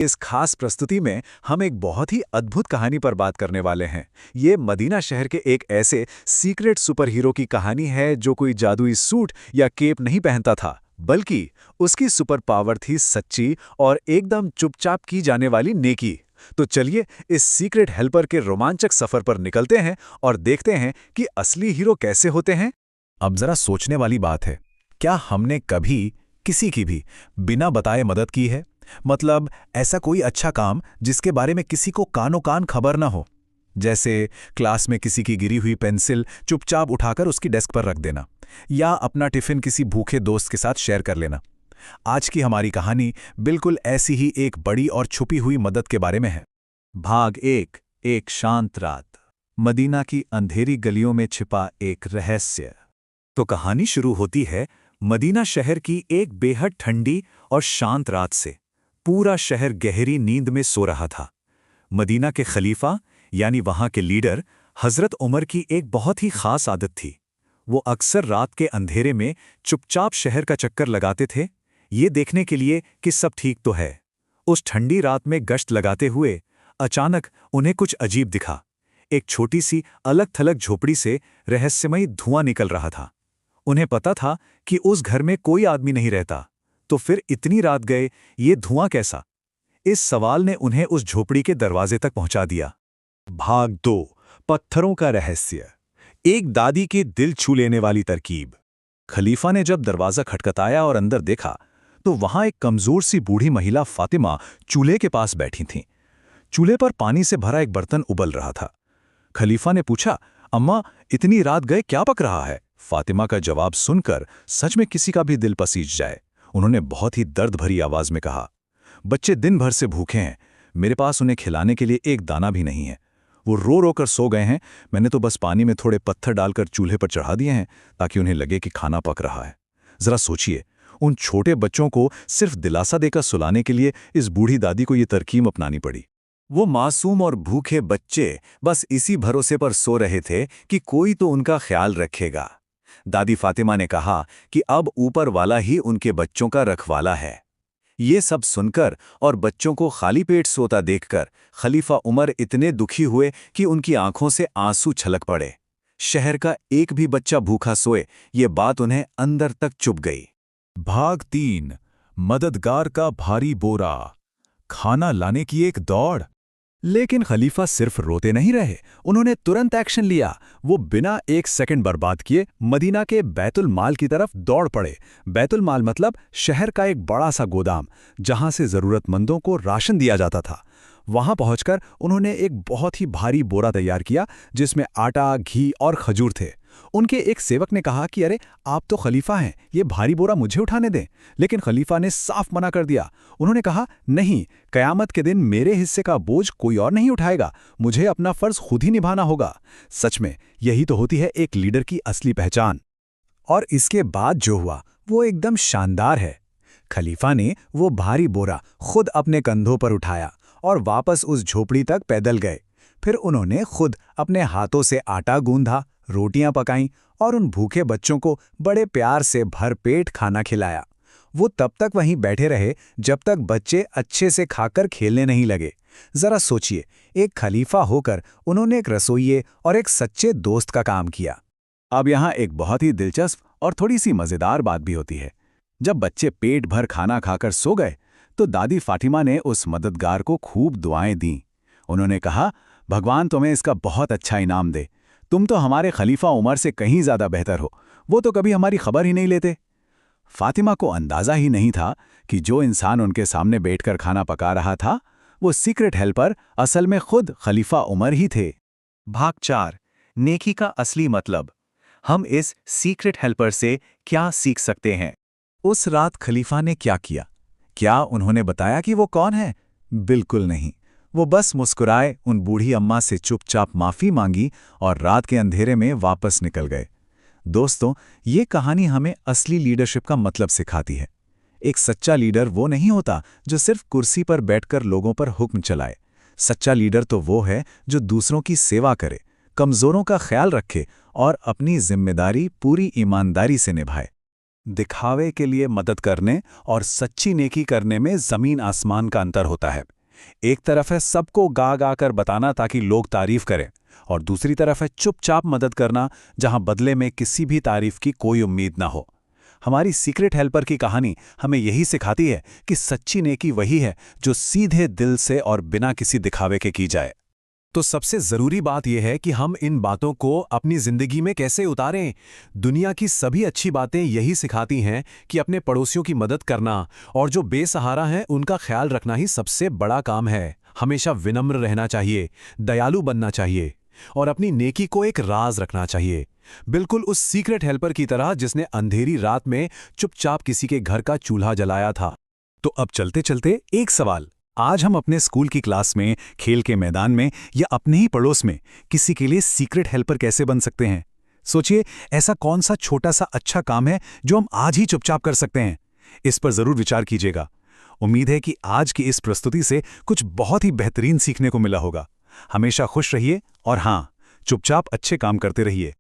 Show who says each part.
Speaker 1: इस खास प्रस्तुति में हम एक बहुत ही अद्भुत कहानी पर बात करने वाले हैं। ये मदीना शहर के एक ऐसे सीक्रेट सुपर हीरो की कहानी है जो कोई जादुई सूट या केप नहीं पहनता था, बल्कि उसकी सुपर पावर थी सच्ची और एकदम चुपचाप की जाने वाली नेकी। तो चलिए इस सीक्रेट हेल्पर के रोमांचक सफर पर निकलते हैं और देखते हैं कि असली हीरो कैसे होते हैं। अब जरा सोचने वाली बात है, क्या हमने कभी किसी की भी बिना बताए मदद की है? मतलब ऐसा कोई अच्छा काम जिसके बारे में किसी को कानो कान खबर ना हो। जैसे क्लास में किसी की गिरी हुई पेंसिल चुपचाप उठाकर उसकी डेस्क पर रख देना, या अपना टिफिन किसी भूखे दोस्त के साथ शेयर कर लेना। आज की हमारी कहानी बिल्कुल ऐसी ही एक बड़ी और छुपी हुई मदद के बारे में है। भाग एक शांत रात। मदीना की अंधेरी गलियों में छिपा एक रहस्य। तो कहानी शुरू होती है मदीना शहर की एक बेहद ठंडी और शांत रात से। पूरा शहर गहरी नींद में सो रहा था। मदीना के खलीफा यानी वहां के लीडर हजरत उमर की एक बहुत ही खास आदत थी। वो अक्सर रात के अंधेरे में चुपचाप शहर का चक्कर लगाते थे, ये देखने के लिए कि सब ठीक तो है। उस ठंडी रात में गश्त लगाते हुए अचानक उन्हें कुछ अजीब दिखा। एक छोटी सी अलग थलग झोपड़ी से रहस्यमयी धुआं निकल रहा था। उन्हें पता था कि उस घर में कोई आदमी नहीं रहता, तो फिर इतनी रात गए ये धुआं कैसा? इस सवाल ने उन्हें उस झोपड़ी के दरवाजे तक पहुंचा दिया। भाग 2, पत्थरों का रहस्य। एक दादी के दिल छू लेने वाली तरकीब। खलीफा ने जब दरवाजा खटखटाया और अंदर देखा तो वहां एक कमजोर सी बूढ़ी महिला फातिमा चूल्हे के पास बैठी थीं। चूल्हे पर पानी से भरा एक बर्तन उबल रहा था। खलीफा ने पूछा, अम्मा इतनी रात गए क्या पक रहा है? फातिमा का जवाब सुनकर सच में किसी का भी दिल पसीज जाए। उन्होंने बहुत ही दर्द भरी आवाज में कहा, बच्चे दिन भर से भूखे हैं, मेरे पास उन्हें खिलाने के लिए एक दाना भी नहीं है। वो रो रो कर सो गए हैं, मैंने तो बस पानी में थोड़े पत्थर डालकर चूल्हे पर चढ़ा दिए हैं ताकि उन्हें लगे कि खाना पक रहा है। जरा सोचिए, उन छोटे बच्चों को सिर्फ दिलासा देकर सुलाने के लिए इस बूढ़ी दादी को ये तरकीब अपनानी पड़ी। वो मासूम और भूखे बच्चे बस इसी भरोसे पर सो रहे थे कि कोई तो उनका ख्याल रखेगा। दादी फातिमा ने कहा कि अब ऊपर वाला ही उनके बच्चों का रखवाला है। ये सब सुनकर और बच्चों को खाली पेट सोता देखकर खलीफा उमर इतने दुखी हुए कि उनकी आंखों से आंसू छलक पड़े। शहर का एक भी बच्चा भूखा सोए, ये बात उन्हें अंदर तक चुभ गई। भाग 3, मददगार का भारी बोरा। खाना लाने की एक दौड़। लेकिन खलीफा सिर्फ रोते नहीं रहे, उन्होंने तुरंत एक्शन लिया। वो बिना एक सेकंड बर्बाद किए मदीना के बैतुल माल की तरफ दौड़ पड़े। बैतुल माल मतलब शहर का एक बड़ा सा गोदाम जहां से जरूरतमंदों को राशन दिया जाता था। वहां पहुंचकर उन्होंने एक बहुत ही भारी बोरा तैयार किया जिसमें आटा, घी और खजूर थे। उनके एक सेवक ने कहा कि अरे आप तो खलीफा हैं, ये भारी बोरा मुझे उठाने दें। लेकिन खलीफा ने साफ मना कर दिया। उन्होंने कहा, नहीं, कयामत के दिन मेरे हिस्से का बोझ कोई और नहीं उठाएगा, मुझे अपना फर्ज खुद ही निभाना होगा। सच में यही तो होती है एक लीडर की असली पहचान। और इसके बाद जो हुआ वो एकदम शानदार है। खलीफा ने वो भारी बोरा खुद अपने कंधों पर उठाया और वापस उस झोपड़ी तक पैदल गए। फिर उन्होंने खुद अपने हाथों से आटा गूंधा, रोटियां पकाईं और उन भूखे बच्चों को बड़े प्यार से भरपेट खाना खिलाया। वो तब तक वहीं बैठे रहे जब तक बच्चे अच्छे से खाकर खेलने नहीं लगे। जरा सोचिए, एक खलीफा होकर उन्होंने एक रसोइये और एक सच्चे दोस्त का काम किया। अब यहाँ एक बहुत ही दिलचस्प और थोड़ी सी मजेदार बात भी होती है। जब बच्चे पेट भर खाना खाकर सो गए तो दादी फातिमा ने उस मददगार को खूब दुआएं दीं। उन्होंने कहा, भगवान तुम्हें इसका बहुत अच्छा इनाम दे, तुम तो हमारे खलीफा उमर से कहीं ज्यादा बेहतर हो, वो तो कभी हमारी खबर ही नहीं लेते। फातिमा को अंदाजा ही नहीं था कि जो इंसान उनके सामने बैठकर खाना पका रहा था वो सीक्रेट हेल्पर असल में खुद खलीफा उमर ही थे। भाग 4, नेकी का असली मतलब। हम इस सीक्रेट हेल्पर से क्या सीख सकते हैं? उस रात खलीफा ने क्या किया? क्या उन्होंने बताया कि वो कौन है? बिल्कुल नहीं। वो बस मुस्कुराए, उन बूढ़ी अम्मा से चुपचाप माफी मांगी और रात के अंधेरे में वापस निकल गए। दोस्तों, ये कहानी हमें असली लीडरशिप का मतलब सिखाती है। एक सच्चा लीडर वो नहीं होता जो सिर्फ कुर्सी पर बैठकर लोगों पर हुक्म चलाए। सच्चा लीडर तो वो है जो दूसरों की सेवा करे, कमजोरों का ख्याल रखे और अपनी जिम्मेदारी पूरी ईमानदारी से निभाए। दिखावे के लिए मदद करने और सच्ची नेकी करने में जमीन आसमान का अंतर होता है। एक तरफ है सबको गा गा कर बताना ताकि लोग तारीफ करें, और दूसरी तरफ है चुपचाप मदद करना जहां बदले में किसी भी तारीफ की कोई उम्मीद ना हो। हमारी सीक्रेट हेल्पर की कहानी हमें यही सिखाती है कि सच्ची नेकी वही है जो सीधे दिल से और बिना किसी दिखावे के की जाए।
Speaker 2: तो सबसे जरूरी बात यह है कि हम इन बातों को अपनी जिंदगी में कैसे उतारें। दुनिया की सभी अच्छी बातें यही सिखाती हैं कि अपने पड़ोसियों की मदद करना और जो बेसहारा हैं उनका ख्याल रखना ही सबसे बड़ा काम है। हमेशा विनम्र रहना चाहिए, दयालु बनना चाहिए और अपनी नेकी को एक राज रखना चाहिए, बिल्कुल उस सीक्रेट हेल्पर की तरह जिसने अंधेरी रात में चुपचाप किसी के घर का चूल्हा जलाया था।
Speaker 1: तो अब चलते चलते एक सवाल, आज हम अपने स्कूल की क्लास में, खेल के मैदान में या अपने ही पड़ोस में किसी के लिए सीक्रेट हेल्पर कैसे बन सकते हैं? सोचिए, ऐसा कौन सा छोटा सा अच्छा काम है जो हम आज ही चुपचाप कर सकते हैं? इस पर जरूर विचार कीजिएगा। उम्मीद है कि आज की इस प्रस्तुति से कुछ बहुत ही बेहतरीन सीखने को मिला होगा। हमेशा खुश रहिए और हाँ, चुपचाप अच्छे काम करते रहिए।